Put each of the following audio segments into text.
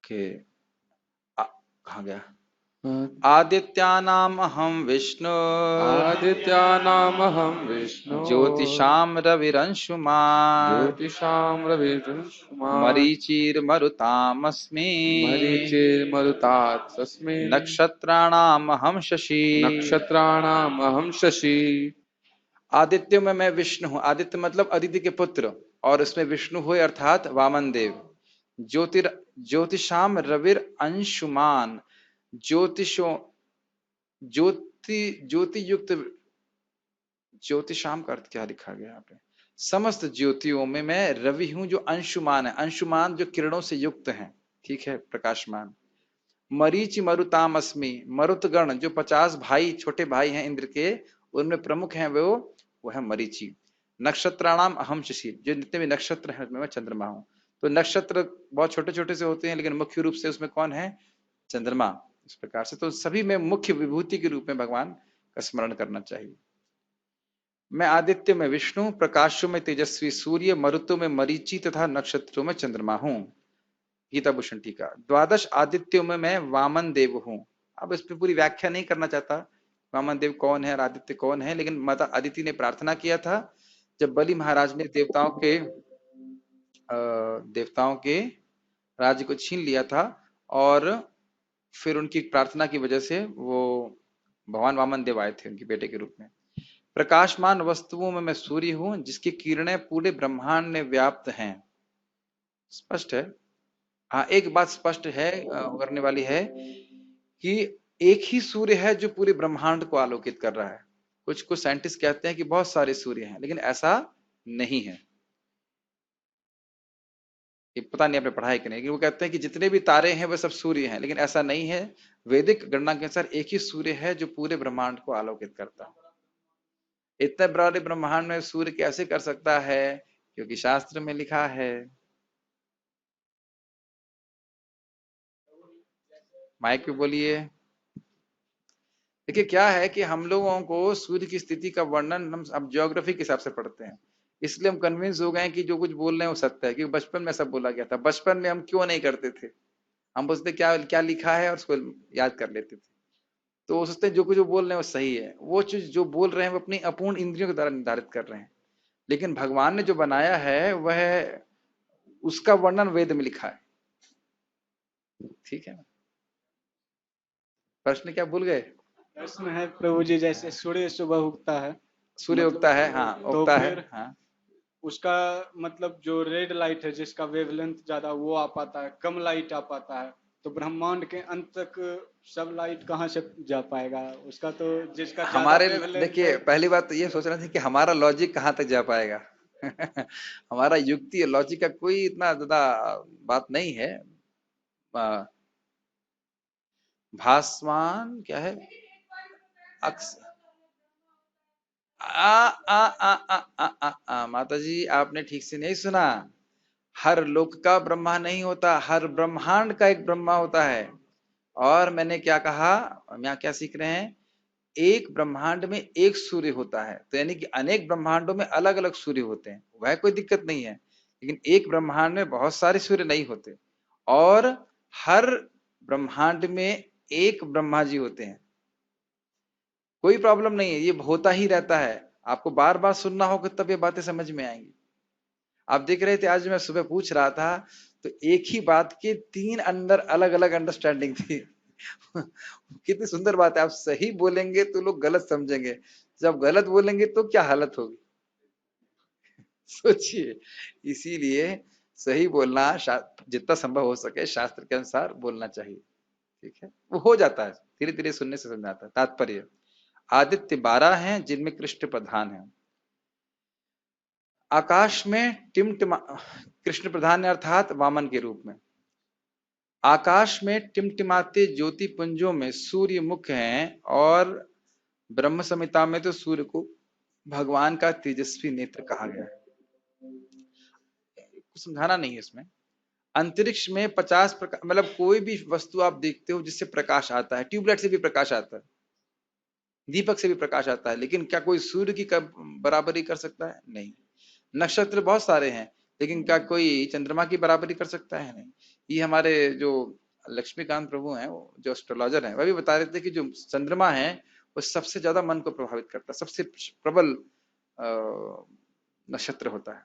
कि कहाँ गया? आदित्यानामहं विष्णु आदित्यानामहं विष्णु ज्योतिषां रविरंशुमान् ज्योतिषां रविरंशुमान् मरीचिर्मरुतामस्मि मरीचिर्मरुतात्स्मि नक्षत्राणामहं शशि। नक्षत्राणामहं शशि। आदित्यों में मैं विष्णु हूँ। आदित्य मतलब अदिति के पुत्र, और उसमें विष्णु हुए अर्थात वामन देव। ज्योतिषाम रविर अंशुमान, ज्योतिषों ज्योति युक्त। ज्योतिषाम का अर्थ क्या लिखा गया यहाँ पे? समस्त ज्योतियों में मैं रवि हूं जो अंशुमान है। अंशुमान जो किरणों से युक्त हैं, ठीक है, प्रकाशमान। मरीचि मरुताम अस्मि, मरुतगण जो 50 भाई छोटे भाई हैं इंद्र के, उनमें प्रमुख हैं वो है मरीचि। नक्षत्राणाम अहम शशि, जो जितने भी नक्षत्र हैं उसमें मैं चंद्रमा हूं। तो नक्षत्र बहुत छोटे छोटे से होते हैं, लेकिन मुख्य रूप से उसमें कौन है? चंद्रमा। इस प्रकार से तो सभी में मुख्य विभूति के रूप में भगवान का स्मरण करना चाहिए। मैं आदित्य में विष्णु, प्रकाशों में तेजस्वी सूर्य, मरुतों में मरीचि तथा नक्षत्रों में चंद्रमा हूं। गीता भूषण टीका। द्वादश आदित्यों में मैं वामन देव हूं। अब इस पर पूरी व्याख्या नहीं करना चाहता वामन देव कौन है और आदित्य कौन है, लेकिन माता अदिति ने प्रार्थना किया था जब बलि महाराज ने देवताओं के राज्य को छीन लिया था, और फिर उनकी प्रार्थना की वजह से वो भगवान वामन देव आए थे उनके बेटे के रूप में। प्रकाशमान वस्तुओं में मैं सूर्य हूं जिसकी किरणें पूरे ब्रह्मांड में व्याप्त हैं। स्पष्ट है। हाँ, एक बात स्पष्ट है करने वाली है कि एक ही सूर्य है जो पूरे ब्रह्मांड को आलोकित कर रहा है। कुछ कुछ साइंटिस्ट कहते हैं कि बहुत सारे सूर्य हैं, लेकिन ऐसा नहीं है। ये पता नहीं आपने पढ़ा है कि नहीं, लेकिन वो कहते हैं कि जितने भी तारे हैं वे सब सूर्य हैं, लेकिन ऐसा नहीं है। वैदिक गणना के अनुसार एक ही सूर्य है जो पूरे ब्रह्मांड को आलोकित करता है। इतने बड़े ब्रह्मांड में सूर्य कैसे कर सकता है? क्योंकि शास्त्र में लिखा है। माइक पे बोलिए। देखिए क्या है कि हम लोगों को सूर्य की स्थिति का वर्णन हम अब ज्योग्राफी के हिसाब से पढ़ते हैं, इसलिए हम कन्विंस हो गए हैं कि जो कुछ बोल रहे हैं वो सत्य है, क्योंकि बचपन में सब बोला गया था। बचपन में हम क्यों नहीं करते थे? हम सोचते क्या क्या लिखा है और उसको याद कर लेते थे। तो वो सोचते हैं जो कुछ वो बोल रहे हैं वो सही है। वो चीज जो बोल रहे हैं वो अपनी अपूर्ण इंद्रियों के द्वारा निर्धारित कर रहे हैं, लेकिन भगवान ने जो बनाया है वह उसका वर्णन वेद में लिखा है। ठीक है ना? प्रश्न क्या भूल गए? प्रश्न है प्रभु जी, जैसे सूर्य सुबह उगता है, सूर्य उगता है, हाँ तो उगता है, फिर हाँ। उसका मतलब जो रेड लाइट है जिसका वेवलेंथ ज्यादा वो आ पाता है, कम लाइट आ पाता है, तो ब्रह्मांड के अंत तक सब लाइट कहाँ से जा पाएगा उसका? तो जिसका ज्यादा हमारे वेवलेंथ देखिए है। पहली बात तो ये सोचना थी कि हमारा लॉजिक कहाँ तक जा पाएगा। हमारा युक्ति और लॉजिक का कोई इतना ज्यादा बात नहीं है। आ, भासमान क्या है? अक्स माता जी आपने ठीक से नहीं सुना। हर लोक का ब्रह्मा नहीं होता, हर ब्रह्मांड का एक ब्रह्मा होता है। और मैंने क्या कहा, हम यहाँ क्या सीख रहे हैं? एक ब्रह्मांड में एक सूर्य होता है, तो यानी कि अनेक ब्रह्मांडों में अलग अलग सूर्य होते हैं, वह कोई दिक्कत नहीं है। लेकिन एक ब्रह्मांड में बहुत सारे सूर्य नहीं होते, और हर ब्रह्मांड में एक ब्रह्मा जी होते हैं। कोई प्रॉब्लम नहीं है, ये होता ही रहता है। आपको बार बार सुनना होगा तब ये बातें समझ में आएंगी। आप देख रहे थे आज मैं सुबह पूछ रहा था, तो एक ही बात के 3 अंदर अलग अलग अंडरस्टैंडिंग थी। कितनी सुंदर बात है। आप सही बोलेंगे तो लोग गलत समझेंगे, जब गलत बोलेंगे तो क्या हालत होगी? सोचिए। इसीलिए सही बोलना, जितना संभव हो सके शास्त्र के अनुसार बोलना चाहिए। ठीक है, वो हो जाता है, धीरे धीरे सुनने से समझ आता है। तात्पर्य, आदित्य 12 हैं जिनमें कृष्ण प्रधान है। आकाश में टिमटिमा, कृष्ण प्रधान है अर्थात वामन के रूप में। आकाश में टिमटिमाते ज्योति पुंजों में सूर्य मुख्य हैं, और ब्रह्म संहिता में तो सूर्य को भगवान का तेजस्वी नेत्र कहा गया है। कुछ समझाना नहीं है इसमें। अंतरिक्ष में 50 प्रकार, मतलब कोई भी वस्तु आप देखते हो जिससे प्रकाश आता है, ट्यूबलाइट से भी प्रकाश आता है, दीपक से भी प्रकाश आता है, लेकिन क्या कोई सूर्य की बराबरी कर सकता है? नहीं। नक्षत्र बहुत सारे हैं, लेकिन क्या कोई चंद्रमा की बराबरी कर सकता है? नहीं। ये हमारे जो लक्ष्मीकांत प्रभु हैं, वो जो एस्ट्रोलॉजर हैं, वह भी बता रहे थे कि जो चंद्रमा है वो सबसे ज्यादा मन को प्रभावित करता है, सबसे प्रबल नक्षत्र होता है।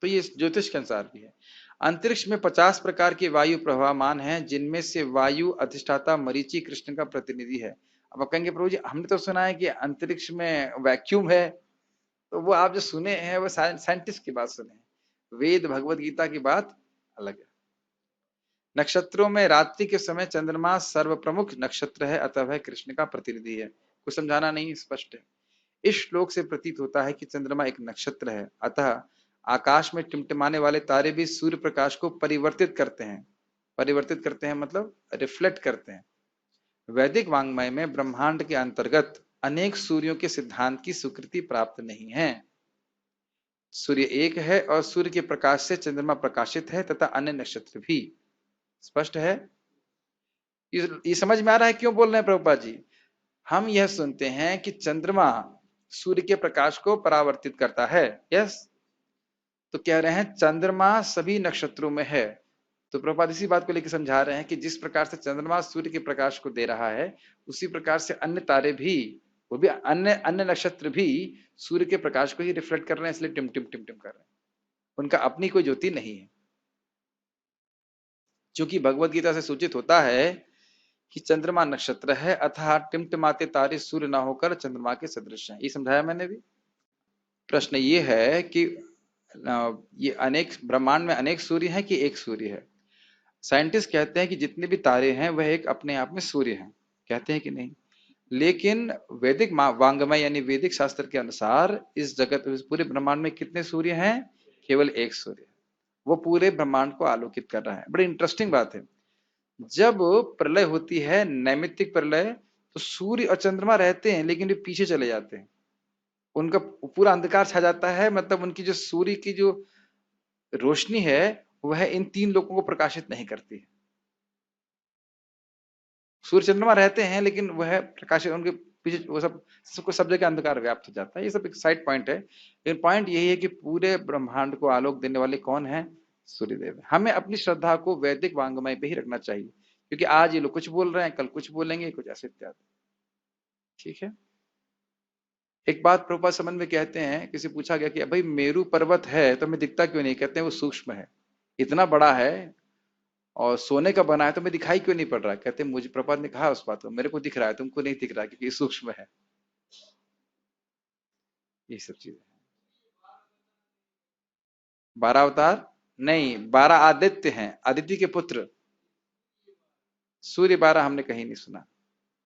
तो ये ज्योतिष के अनुसार भी है। अंतरिक्ष में 50 प्रकार के वायु प्रवाहमान हैं, जिनमें से वायु अधिष्ठाता मरीचि कृष्ण का प्रतिनिधि है। अब आप कहेंगे प्रभु जी हमने तो सुना है कि अंतरिक्ष में वैक्यूम है, तो वो आप जो सुने हैं वो साइंटिस्ट की बात सुने हैं, वेद भगवत गीता की बात अलग है। नक्षत्रों में रात्रि के समय चंद्रमा सर्वप्रमुख नक्षत्र है, अतः वह कृष्ण का प्रतिनिधि है। कुछ समझाना नहीं, स्पष्ट है। इस श्लोक से प्रतीत होता है कि चंद्रमा एक नक्षत्र है, अतः आकाश में टिमटिमाने वाले तारे भी सूर्य प्रकाश को परिवर्तित करते हैं। परिवर्तित करते हैं मतलब रिफ्लेक्ट करते हैं। वैदिक वांग्मय में ब्रह्मांड के अंतर्गत अनेक सूर्यों के सिद्धांत की स्वीकृति प्राप्त नहीं है। सूर्य एक है और सूर्य के प्रकाश से चंद्रमा प्रकाशित है तथा अन्य नक्षत्र भी। स्पष्ट है? ये समझ में आ रहा है क्यों बोल रहे हैं प्रभुपाद जी? हम यह सुनते हैं कि चंद्रमा सूर्य के प्रकाश को परावर्तित करता है, यस। तो कह रहे हैं चंद्रमा सभी नक्षत्रों में है। तो प्रभुपाद इसी बात को लेकर समझा रहे हैं कि जिस प्रकार से चंद्रमा सूर्य के प्रकाश को दे रहा है, उसी प्रकार से अन्य तारे भी, वो भी अन्य अन्य नक्षत्र भी सूर्य के प्रकाश को ही रिफ्लेक्ट कर रहे हैं, इसलिए टिम टिम टिम टिम कर रहे हैं। उनका अपनी कोई ज्योति नहीं है। क्योंकि भगवत गीता से सूचित होता है कि चंद्रमा नक्षत्र है, अतः टिमटिमाते तारे सूर्य ना होकर चंद्रमा के सदृश हैं। ये समझाया मैंने भी। प्रश्न ये है कि ये अनेक ब्रह्मांड में अनेक सूर्य हैं कि एक सूर्य है? साइंटिस्ट कहते हैं कि जितने भी तारे हैं वह एक अपने आप में सूर्य हैं, कहते हैं कि नहीं। लेकिन वैदिक वांग्मय यानी वैदिक शास्त्र के अनुसार इस जगत, इस पूरे ब्रह्मांड में कितने सूर्य हैं? केवल एक सूर्य। वो पूरे ब्रह्मांड को आलोकित कर रहा है। बड़ी इंटरेस्टिंग बात है। जब प्रलय होती है, नैमित्तिक प्रलय, तो सूर्य और चंद्रमा रहते हैं लेकिन वे पीछे चले जाते हैं, उनका पूरा अंधकार छा जाता है। मतलब उनकी जो सूर्य की जो रोशनी है वह इन तीन लोगों को प्रकाशित नहीं करती है। सूर्य चंद्रमा रहते हैं लेकिन वह प्रकाशित, उनके पीछे वो सब जगह अंधकार व्याप्त हो जाता है। ये सब एक साइड पॉइंट है, लेकिन पॉइंट यही है कि पूरे ब्रह्मांड को आलोक देने वाले कौन है? सूर्यदेव। हमें अपनी श्रद्धा को वैदिक वांग्मय पे ही रखना चाहिए, क्योंकि आज ये लोग कुछ बोल रहे हैं, कल कुछ बोलेंगे, कुछ ऐसे इत्यादि। ठीक है। एक बात प्रभुपाद संबंध में कहते हैं, किसी पूछा गया कि भाई मेरू पर्वत है तो हमें दिखता क्यों नहीं? कहते हैं वो सूक्ष्म है, इतना बड़ा है और सोने का बना है तो हमें दिखाई क्यों नहीं पड़ रहा है? कहते हैं मुझे प्रभुपाद ने कहा उस बात को, मेरे को दिख रहा है, तुमको नहीं दिख रहा क्योंकि सूक्ष्म है। ये सब चीजें 12 अवतार नहीं, 12 आदित्य हैं, आदित्य के पुत्र। सूर्य 12 हमने कहीं नहीं सुना।